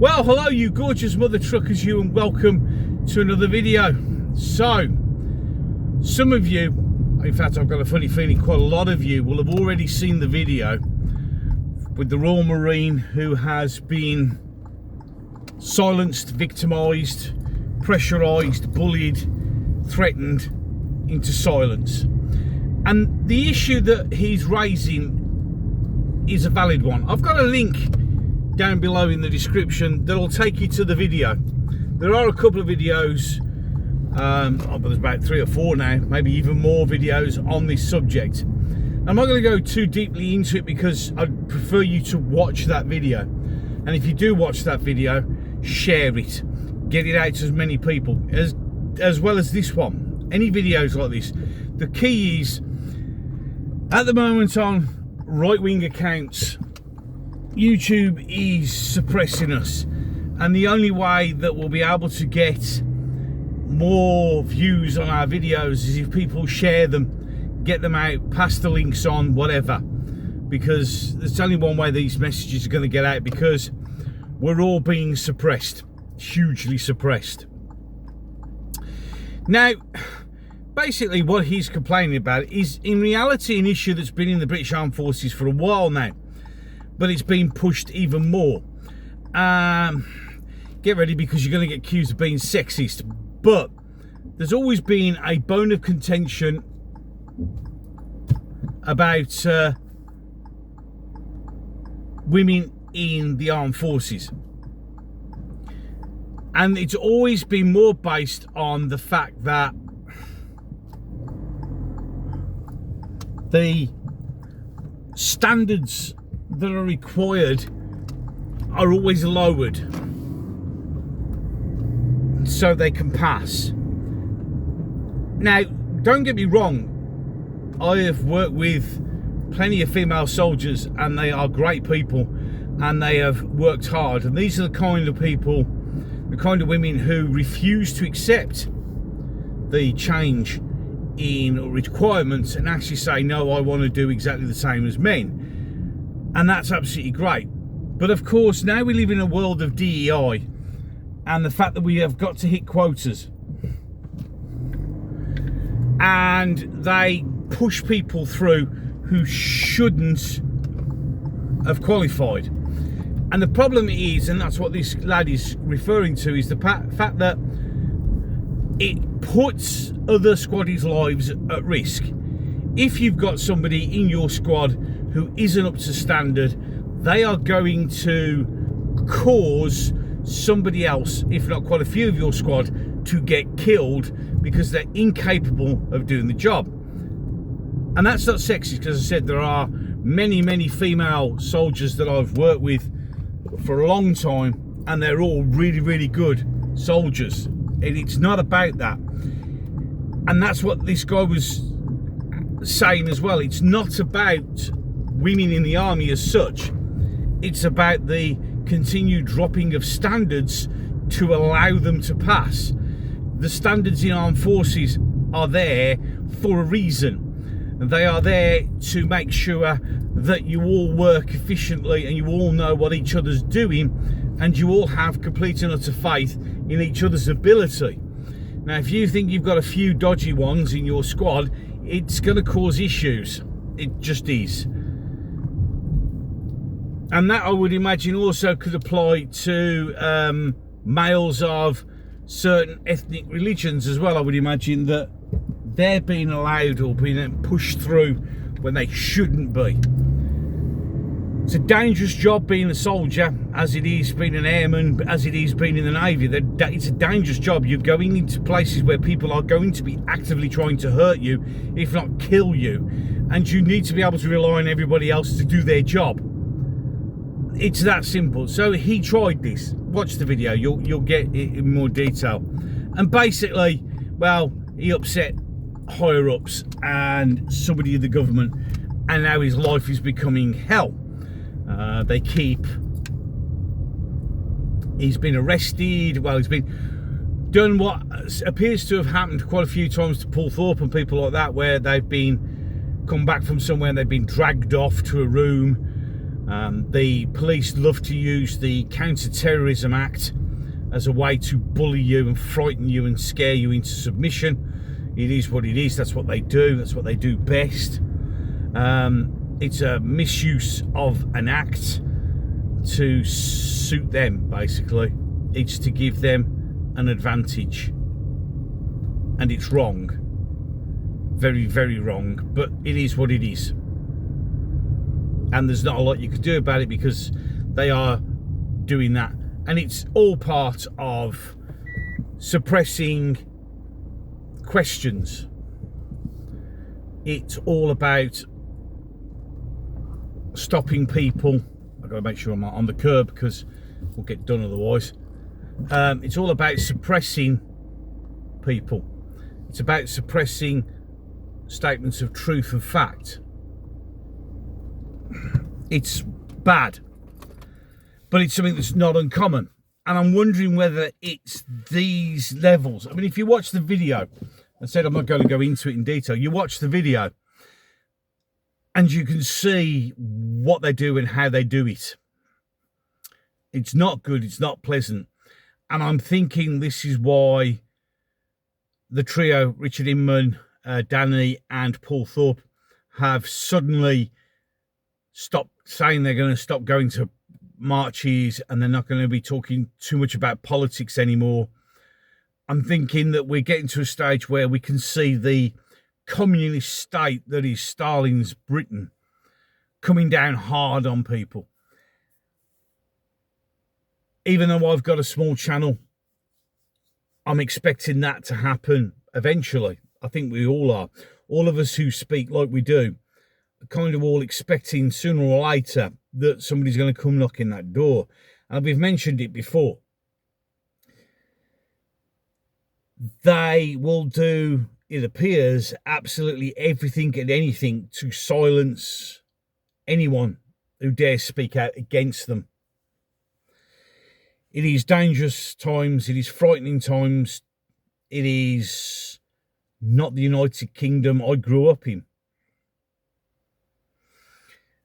Well, hello you gorgeous mother truckers, you, and welcome to another video. So, some of you, in fact I've got a funny feeling quite a lot of you will have already seen the video with the Royal Marine who has been silenced, victimised, pressurised, bullied, threatened into silence. And the issue that he's raising is a valid one. I've got a link down below in the description that'll take you to the video. There are a couple of videos, there's about 3 or 4 now, maybe even more videos on this subject. I'm not going to go too deeply into it because I'd prefer you to watch that video. And if you do watch that video, share it, get it out to as many people as well as this one. Any videos like this. The key is, at the moment on right-wing accounts, YouTube is suppressing us, and the only way that we'll be able to get more views on our videos is if people share them, get them out, pass the links on, whatever, because there's only one way these messages are going to get out, because we're all being suppressed, hugely suppressed. Now, basically what he's complaining about is in reality an issue that's been in the British Armed Forces for a while now, but it's been pushed even more. Get ready, because you're going to get accused of being sexist, but there's always been a bone of contention about women in the armed forces, and it's always been more based on the fact that the standards that are required are always lowered so they can pass. Now, don't get me wrong, I have worked with plenty of female soldiers and they are great people and they have worked hard, and these are the kind of people, the kind of women who refuse to accept the change in requirements and actually say, no, I want to do exactly the same as men. And that's absolutely great. But of course, now we live in a world of DEI and the fact that we have got to hit quotas, and they push people through who shouldn't have qualified. And the problem is, and that's what this lad is referring to, is the fact that it puts other squaddies' lives at risk. If you've got somebody in your squad who isn't up to standard, they are going to cause somebody else, if not quite a few of your squad, to get killed because they're incapable of doing the job. And that's not sexist, because as I said, there are many female soldiers that I've worked with for a long time, and they're all really good soldiers, and it's not about that. And that's what this guy was saying as well. It's not about women in the army as such, it's about the continued dropping of standards to allow them to pass. The standards in armed forces are there for a reason. They are there to make sure that you all work efficiently and you all know what each other's doing, and you all have complete and utter faith in each other's ability. Now, if you think you've got a few dodgy ones in your squad, it's going to cause issues. It just is. And that, I would imagine, also could apply to males of certain ethnic religions as well. I would imagine that they're being allowed or being pushed through when they shouldn't be. It's a dangerous job being a soldier, as it is being an airman, as it is being in the Navy. It's a dangerous job. You're going into places where people are going to be actively trying to hurt you, if not kill you, and you need to be able to rely on everybody else to do their job. It's that simple. So he tried this. Watch the video, you'll get it in more detail. And basically, well, he upset higher ups and somebody in the government, and now his life is becoming hell. He's been arrested. Well, he's been done what appears to have happened quite a few times to Paul Thorpe and people like that, where they've been come back from somewhere and they've been dragged off to a room The police love to use the Counter-Terrorism Act as a way to bully you and frighten you and scare you into submission. It is what it is. That's what they do. That's what they do best. It's a misuse of an act to suit them, basically. It's to give them an advantage. And it's wrong. Very, very wrong. But it is what it is. And there's not a lot you could do about it because they are doing that. And it's all part of suppressing questions. It's all about stopping people. I've got to make sure I'm not on the curb because we'll get done otherwise. It's all about suppressing people. It's about suppressing statements of truth and fact. It's bad, but it's something that's not uncommon. And I'm wondering whether it's these levels. I mean, if you watch the video, I said I'm not going to go into it in detail. You watch the video and you can see what they do and how they do it. It's not good. It's not pleasant. And I'm thinking this is why the trio, Richard Inman, Danny and Paul Thorpe, have suddenly stopped saying they're going to stop going to marches and they're not going to be talking too much about politics anymore. I'm thinking that we're getting to a stage where we can see the communist state that is Stalin's Britain coming down hard on people. Even though I've got a small channel, I'm expecting that to happen eventually. I think we all are. All of us who speak like we do are kind of all expecting sooner or later that somebody's going to come knocking that door. And we've mentioned it before. They will do, it appears, absolutely everything and anything to silence anyone who dares speak out against them. It is dangerous times. It is frightening times. It is not the United Kingdom I grew up in.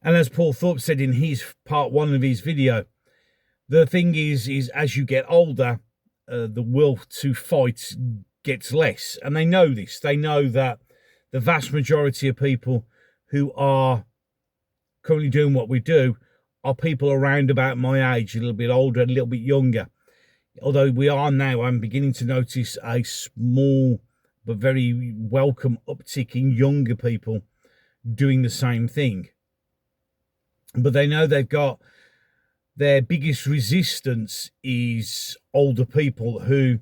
And as Paul Thorpe said in his part one of his video, the thing is as you get older, the will to fight gets less. And they know this. They know that the vast majority of people who are currently doing what we do are people around about my age, a little bit older, a little bit younger. Although we are now, I'm beginning to notice a small but very welcome uptick in younger people doing the same thing. But they know they've got their biggest resistance is older people who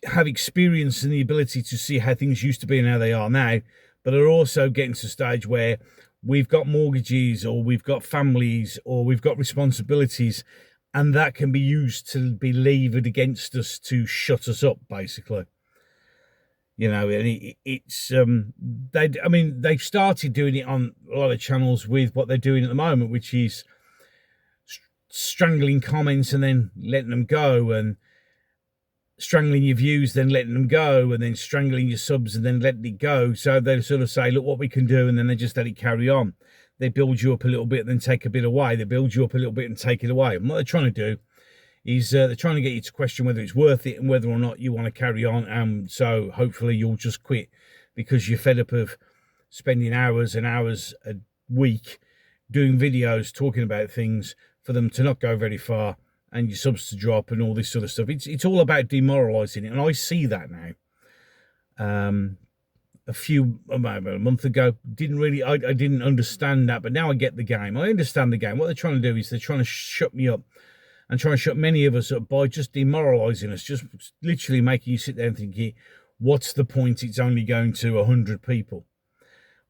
have experience and the ability to see how things used to be and how they are now, but are also getting to a stage where we've got mortgages or we've got families or we've got responsibilities, and that can be used to be levered against us to shut us up, basically. You know, and they've started doing it on a lot of channels with what they're doing at the moment, which is strangling comments and then letting them go, and strangling your views, then letting them go, and then strangling your subs and then letting it go. So they sort of say, look what we can do, and then they just let it carry on. They build you up a little bit and then take a bit away. They build you up a little bit and take it away. And what they're trying to do is they're trying to get you to question whether it's worth it and whether or not you want to carry on. And so hopefully you'll just quit because you're fed up of spending hours and hours a week doing videos talking about things for them to not go very far and your subs to drop and all this sort of stuff. It's all about demoralising it, and I see that now. A month ago, I didn't understand that, but now I get the game. I understand the game. What they're trying to do is they're trying to shut me up and try and shut many of us up by just demoralising us, just literally making you sit there and think, what's the point? It's only going to 100 people.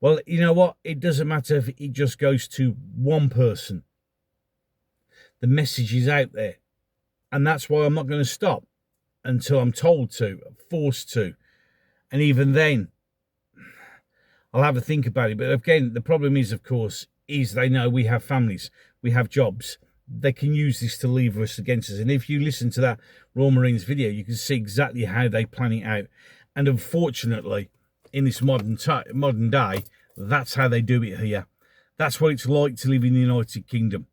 Well, you know what? It doesn't matter if it just goes to one person. The message is out there. And that's why I'm not going to stop until I'm told to, forced to. And even then, I'll have a think about it. But again, the problem is, of course, is they know we have families, we have jobs. They can use this to lever us against us. And if you listen to that Royal Marines video, you can see exactly how they plan it out. And unfortunately, in this modern day, that's how they do it here. That's what it's like to live in the United Kingdom.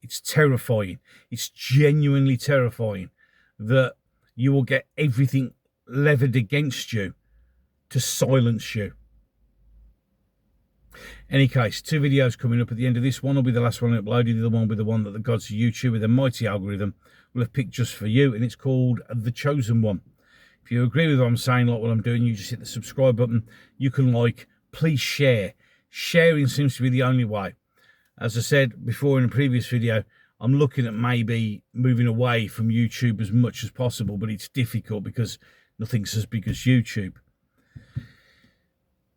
It's terrifying. It's genuinely terrifying that you will get everything levered against you to silence you. Any case, 2 videos coming up at the end of this. One will be the last one uploaded, the other one will be the one that the gods of YouTube with a mighty algorithm will have picked just for you, and it's called The Chosen One. If you agree with what I'm saying, like what I'm doing, you just hit the subscribe button. You can like, please share. Sharing seems to be the only way. As I said before in a previous video, I'm looking at maybe moving away from YouTube as much as possible, but it's difficult because nothing's as big as YouTube.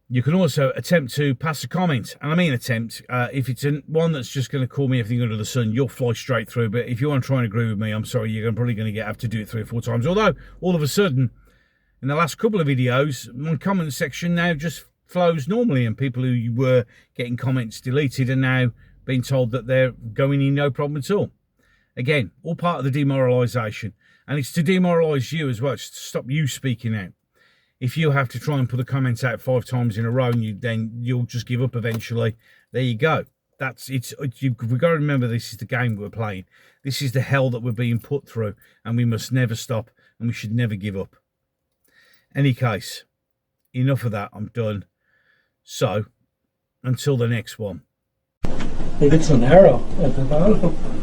You can also attempt to pass a comment, and I mean attempt. If it's one that's just going to call me everything under the sun, you'll fly straight through. But if you want to try and agree with me, I'm sorry, you're probably going to have to do it 3 or 4 times. Although, all of a sudden, in the last couple of videos, my comment section now just flows normally, and people who were getting comments deleted are now being told that they're going in no problem at all. Again, all part of the demoralisation. And it's to demoralise you as well, it's to stop you speaking out. If you have to try and put a comment out 5 times in a row, and then you'll just give up eventually. There you go. We've got to remember, this is the game we're playing. This is the hell that we're being put through, and we must never stop, and we should never give up. Any case, enough of that. I'm done. So, until the next one. It's an arrow at the bottom.